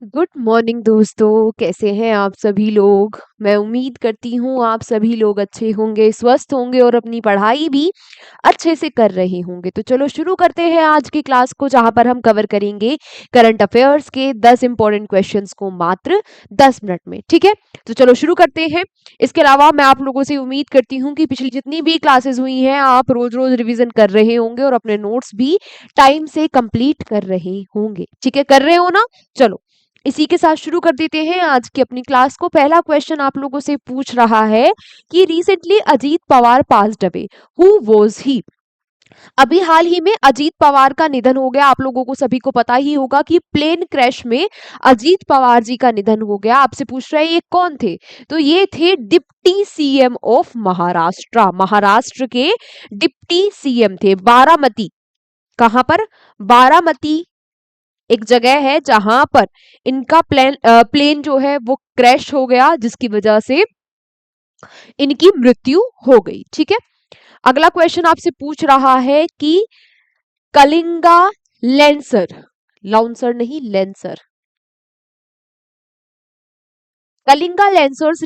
Good morning दोस्तों, कैसे हैं आप सभी लोग। मैं उम्मीद करती हूँ आप सभी लोग अच्छे होंगे, स्वस्थ होंगे और अपनी पढ़ाई भी अच्छे से कर रहे होंगे। तो चलो शुरू करते हैं आज की क्लास को, जहां पर हम कवर करेंगे करंट अफेयर्स के 10 इंपॉर्टेंट क्वेश्चंस को मात्र 10 मिनट में। ठीक है, तो चलो शुरू करते हैं। इसके अलावा मैं आप लोगों से उम्मीद करती हूँ कि पिछली जितनी भी क्लासेस हुई हैं आप रोज रोज रिवीजन कर रहे होंगे और अपने नोट्स भी टाइम से कंप्लीट कर रहे होंगे। ठीक है, कर रहे हो ना। चलो इसी के साथ शुरू कर देते हैं आज की अपनी क्लास को। पहला क्वेश्चन आप लोगों से पूछ रहा है कि recently Ajit Pawar passed away, who was he. अभी हाल ही में अजीत पवार का निधन हो गया। आप लोगों को सभी को पता ही होगा कि प्लेन क्रैश में अजीत पवार जी का निधन हो गया। आपसे पूछ रहे हैं ये कौन थे, तो ये थे deputy CM of Maharashtra. Maharashtra के डिप्टी सीएम थे। बारामती, कहां पर, बारामती एक जगह है जहां पर इनका प्लेन जो है वो क्रैश हो गया, जिसकी वजह से इनकी मृत्यु हो गई। ठीक है, अगला क्वेश्चन आपसे पूछ रहा है कि कलिंगा लेंसर, लाउंसर नहीं lancer, Kalinga Lancers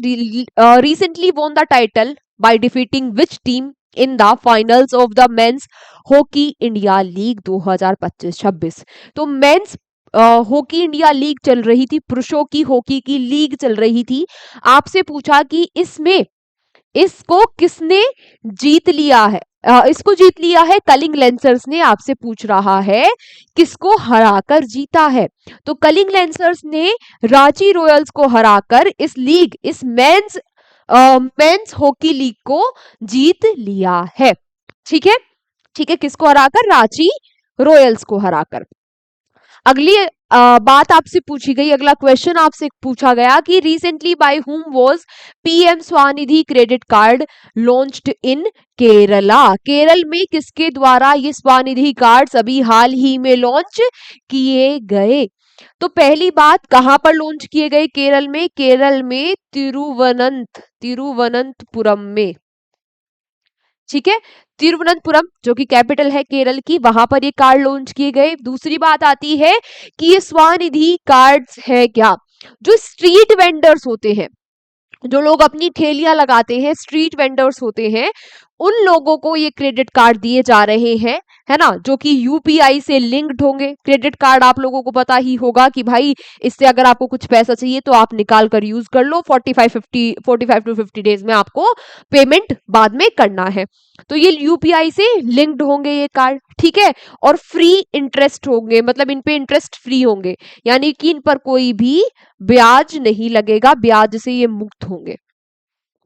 recently won the title by defeating which team in the finals of the men's hockey India league 2025-26। तो मेंस हॉकी इंडिया लीग चल रही थी, पुरुषों की हॉकी की लीग चल रही थी। आपसे पूछा कि इसमें इसको किसने जीत लिया है। इसको जीत लिया है कलिंग लेंसर्स ने। आपसे पूछ रहा है किसको हराकर जीता है, तो कलिंग लेंसर्स ने रांची रॉयल्स को हराकर इस लीग, इस मेंस हॉकी लीग को जीत लिया है। ठीक है, ठीक है, किसको हराकर, रांची रॉयल्स को हराकर। अगली बात आपसे पूछी गई, अगला क्वेश्चन आपसे पूछा गया कि recently by whom was PM Svanidhi credit card launched in Kerala. Kerala में किसके द्वारा ये स्वनिधि कार्ड्स अभी हाल ही में लॉन्च किए गए। तो पहली बात, कहां पर लॉन्च किए गए केरल में, केरल में तिरुवनंतपुरम में। ठीक है, तिरुवनंतपुरम जो कि कैपिटल है केरल की, वहां पर ये कार्ड लॉन्च किए गए। दूसरी बात आती है कि ये स्वनिधि कार्ड्स है क्या, जो स्ट्रीट वेंडर्स होते हैं, जो लोग अपनी ठेलियां लगाते हैं, स्ट्रीट वेंडर्स होते हैं, उन लोगों को ये क्रेडिट कार्ड दिए जा रहे हैं, है ना, जो कि यूपीआई से लिंक्ड होंगे। क्रेडिट कार्ड आप लोगों को पता ही होगा कि भाई इससे अगर आपको कुछ पैसा चाहिए तो आप निकाल कर यूज कर लो, 45 टू 50 डेज में आपको पेमेंट बाद में करना है। तो ये यूपीआई से लिंक्ड होंगे ये कार्ड। ठीक है, और फ्री इंटरेस्ट होंगे, मतलब इन पे इंटरेस्ट फ्री होंगे, यानी कि इन पर कोई भी ब्याज नहीं लगेगा, ब्याज से ये मुक्त होंगे।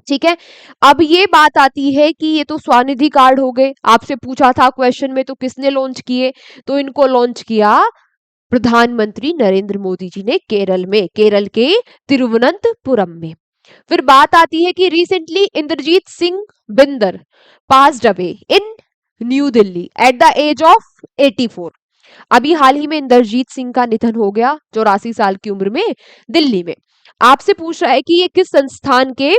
ठीक है, अब ये बात आती है कि ये तो स्वनिधि कार्ड हो गए। आपसे पूछा था क्वेश्चन में तो किसने लॉन्च किए, तो इनको लॉन्च किया प्रधानमंत्री नरेंद्र मोदी जी ने केरल में, केरल के तिरुवनंतपुरम में। फिर बात आती है कि recently Inderjit Singh Bindra passed away in new Delhi at the age of 84। अभी हाल ही में इंद्रजीत सिंह का निधन हो गया 84 साल की उम्र में, दिल्ली में। आपसे पूछ रहा है कि ये किस संस्थान के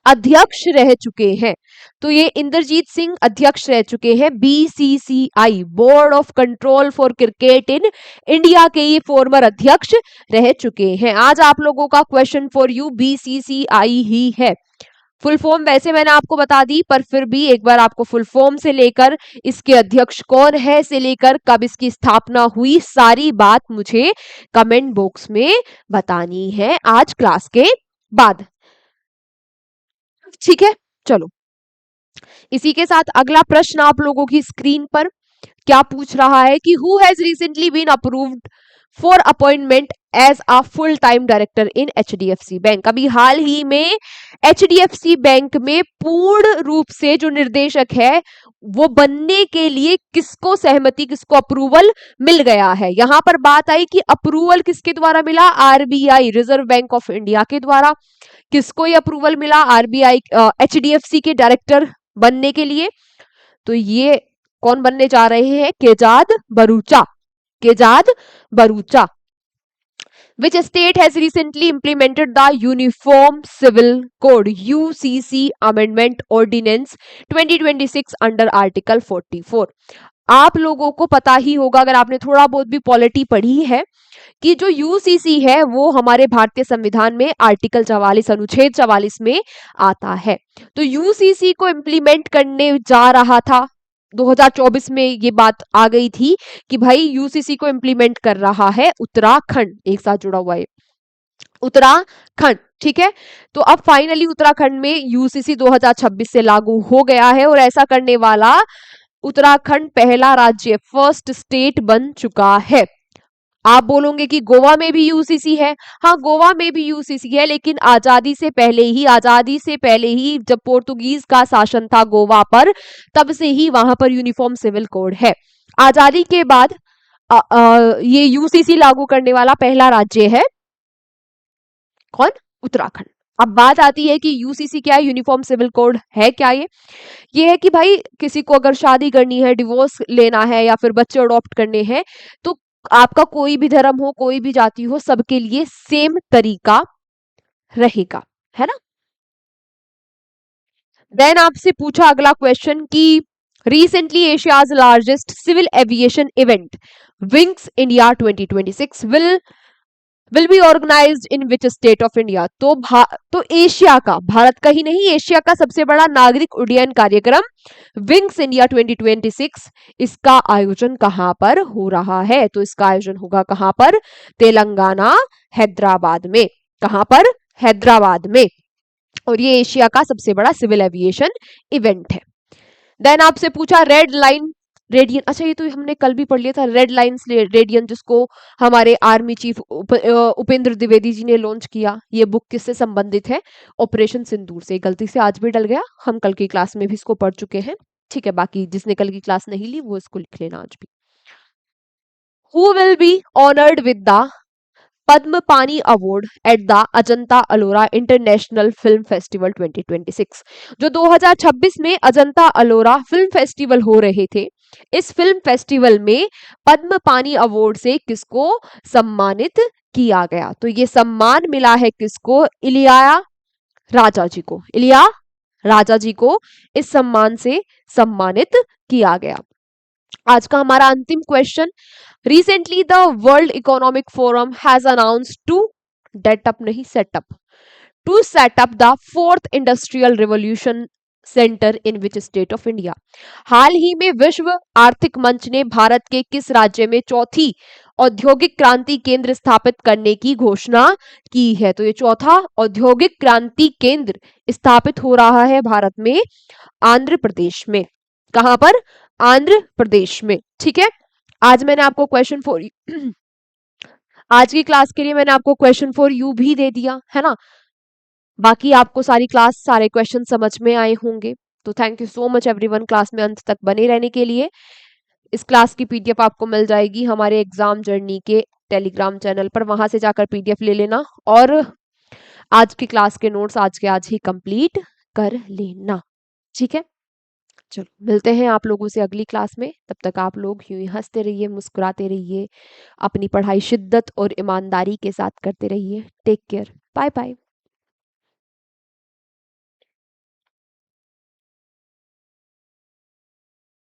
अध्यक्ष रह चुके हैं, तो ये इंद्रजीत सिंह अध्यक्ष रह चुके हैं BCCI, board of control for cricket in India के ये फॉर्मर अध्यक्ष रह चुके हैं। आज आप लोगों का क्वेश्चन फॉर यू बीसीसीआई ही है। फुल फॉर्म वैसे मैंने आपको बता दी, पर फिर भी एक बार आपको फुल फॉर्म से लेकर इसके अध्यक्ष कौन है से लेकर कब इसकी स्थापना हुई, सारी बात मुझे कमेंट बॉक्स में बतानी है आज क्लास के बाद। ठीक है, चलो इसी के साथ अगला प्रश्न आप लोगों की स्क्रीन पर क्या पूछ रहा है कि who has recently been approved for appointment as a full time director in HDFC bank. अभी हाल ही में एचडीएफसी बैंक में पूर्ण रूप से जो निर्देशक है वो बनने के लिए किसको सहमति, किसको अप्रूवल मिल गया है। यहां पर बात आई कि अप्रूवल किसके द्वारा मिला, RBI, reserve bank of India के द्वारा। किसको ये अप्रूवल मिला, आरबीआई, एचडीएफसी के डायरेक्टर बनने के लिए। तो ये कौन बनने जा रहे हैं, केजाद Bharucha, केजाद Bharucha. Which state has recently implemented the Uniform Civil Code UCC Amendment Ordinance 2026 under Article 44? आप लोगों को पता ही होगा अगर आपने थोड़ा बहुत भी पॉलिटी पढ़ी है कि जो यूसीसी है वो हमारे भारतीय संविधान में आर्टिकल 44 अनुच्छेद 44 में आता है। तो यूसीसी को इम्प्लीमेंट करने जा रहा था 2024 में, ये बात आ गई थी कि भाई यूसीसी को इम्प्लीमेंट कर रहा है उत्तराखंड, एक साथ जुड़ा हुआ है उत्तराखंड, ठीक है। तो अब फाइनली उत्तराखंड में यूसीसी 2026 से लागू हो गया है और ऐसा करने वाला उत्तराखंड पहला राज्य, फर्स्ट स्टेट बन चुका है। आप बोलोगे कि गोवा में भी यूसीसी है। हाँ, गोवा में भी यूसीसी है, लेकिन आजादी से पहले ही जब पोर्तुगीज का शासन था गोवा पर, तब से ही वहां पर यूनिफॉर्म सिविल कोड है। आजादी के बाद ये यूसीसी लागू करने वाला पहला राज्य है कौन? उत्तराखंड। अब बात आती है कि यूसीसी क्या है, यूनिफॉर्म सिविल कोड है क्या? ये है कि भाई किसी को अगर शादी करनी है, डिवोर्स लेना है या फिर बच्चे अडॉप्ट करने हैं, तो आपका कोई भी धर्म हो, कोई भी जाति हो, सबके लिए सेम तरीका रहेगा, है ना। देन आपसे पूछा अगला क्वेश्चन कि recently Asia's largest civil aviation event Wings India 2026 will be organised in which state of India. तो एशिया का, भारत का ही नहीं, एशिया का सबसे बड़ा नागरिक उड्डयन कार्यक्रम विंग्स इंडिया 2026, इसका आयोजन कहां पर हो रहा है? तो इसका आयोजन होगा कहां पर? तेलंगाना, हैदराबाद में। कहां पर? हैदराबाद में। और ये एशिया का सबसे बड़ा सिविल एविएशन इवेंट है। देन आपसे पूछा रेड लाइन रेडियन, अच्छा ये तो हमने कल भी पढ़ लिया था, रेड लाइंस रेडियन, जिसको हमारे आर्मी चीफ उपेंद्र द्विवेदी जी ने लॉन्च किया। ये बुक किससे संबंधित है? ऑपरेशन सिंदूर से। गलती से आज भी डल गया, हम कल की क्लास में भी इसको पढ़ चुके हैं, ठीक है। बाकी जिसने कल की क्लास नहीं ली वो इसको लिख लेना आज भी। Who will be honoured with the Padma Pani award at the Ajanta Ellora international film festival 2026। जो 2026 में अजंता अलोरा फिल्म फेस्टिवल हो रहे थे, इस फिल्म फेस्टिवल में पद्म पानी अवार्ड से किसको सम्मानित किया गया? तो ये सम्मान मिला है किसको? इलिया राजा जी को। इलिया राजा जी को इस सम्मान से सम्मानित किया गया। आज का हमारा अंतिम question, recently the World Economic Forum has announced to date up नहीं set up to set up the Fourth Industrial Revolution centre in which state of India. हाल ही में विश्व आर्थिक मंच ने भारत के किस राज्य में चौथी औद्योगिक क्रांति केंद्र स्थापित करने की घोषणा की है? तो ये चौथा औद्योगिक क्रांति केंद्र स्थापित हो रहा है भारत में आंध्र प्रदेश में। कहां पर? आंध्र प्रदेश में, ठीक है। आज मैंने आपको क्वेश्चन फॉर आज की क्लास के लिए मैंने आपको क्वेश्चन फॉर यू भी दे दिया है ना। बाकी आपको सारी क्लास सारे क्वेश्चन समझ में आए होंगे। तो thank you so much everyone class में अंत तक बने रहने के लिए। इस क्लास की पीडीएफ आपको मिल जाएगी हमारे एग्जाम जर्नी के टेलीग्राम चैनल पर, वहां से जाकर पीडीएफ ले लेना और आज की क्लास के नोट्स आज के आज ही कंप्लीट कर लेना, ठीक है। चलो मिलते हैं आप लोगों से अगली क्लास में। तब तक आप लोग यूं ही हंसते रहिए, मुस्कुराते रहिए, अपनी पढ़ाई शिद्दत और ईमानदारी के साथ करते रहिए। Take care, bye bye.